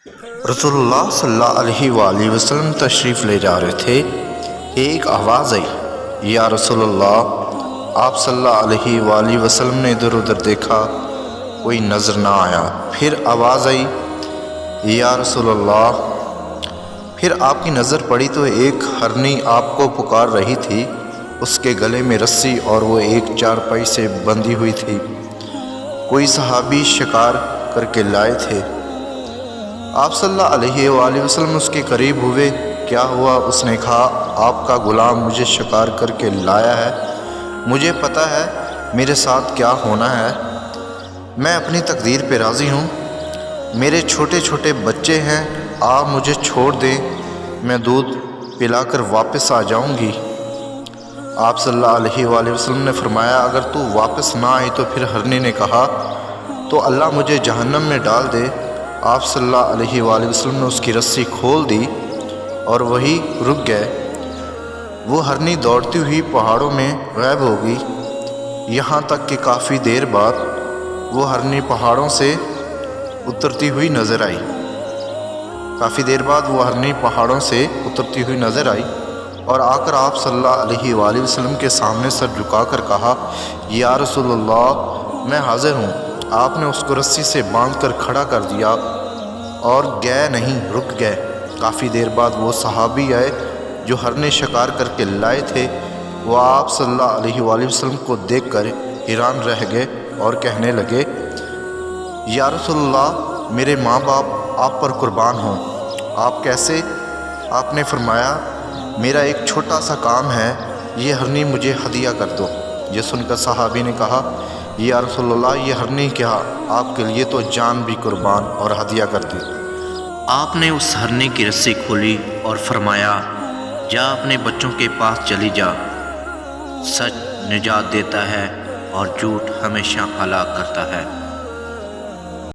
रसूलुल्लाह सल्लल्लाहु अलैहि वआलिहि वसल्लम तशरीफ़ ले जा रहे थे कि एक आवाज़ आई, या रसूलुल्लाह। आप सल्लल्लाहु अलैहि वआलिहि वसल्लम ने इधर उधर देखा, कोई नज़र ना आया। फिर आवाज़ आई, या रसूलुल्लाह। फिर आपकी नज़र पड़ी तो एक हरनी आपको पुकार रही थी। उसके गले में रस्सी और वो एक चारपाई से बंधी हुई थी। कोई सहाबी शिकार करके लाए थे। आप सल्लल्लाहु अलैहि वसल्लम उसके करीब हुए। क्या हुआ? उसने कहा, आपका गुलाम मुझे शिकार करके लाया है। मुझे पता है मेरे साथ क्या होना है। मैं अपनी तकदीर पे राज़ी हूँ। मेरे छोटे छोटे बच्चे हैं, आप मुझे छोड़ दें, मैं दूध पिलाकर वापस आ जाऊँगी। आप सल्लल्लाहु अलैहि वसल्लम ने फरमाया, अगर तू वापस ना आई तो फिर हरनी ने कहा, तो अल्लाह मुझे जहन्नम में डाल दे। आप सल्लल्लाहु अलैहि वसल्लम ने उसकी रस्सी खोल दी और वही रुक गए। वो हरनी दौड़ती हुई पहाड़ों में गायब हो गई। यहाँ तक कि काफ़ी देर बाद वो हरनी पहाड़ों से उतरती हुई नज़र आई। और आकर आप सल्लल्लाहु अलैहि वसल्लम के सामने सर झुकाकर कहा, या रसूलुल्लाह, मैं हाज़िर हूँ। आपने उसको रस्सी से बांधकर खड़ा कर दिया और गए नहीं, रुक गए। काफ़ी देर बाद वो सहाबी आए जो हरने शिकार करके लाए थे। वो आप सल्लल्लाहु अलैहि वसल्लम को देखकर हैरान रह गए और कहने लगे, या रसूलुल्लाह, मेरे माँ बाप आप पर कुर्बान हों। आप कैसे? आपने फरमाया, मेरा एक छोटा सा काम है, ये हरनी मुझे हदिया कर दो। ये सुनकर सहाबी ने कहा, या रसूलुल्लाह, ये हरनी क्या, आपके लिए तो जान भी कुर्बान और हदिया कर दी। आपने उस हरनी की रस्सी खोली और फरमाया, जा अपने बच्चों के पास चली जा। सच निजात देता है और झूठ हमेशा हलाक करता है।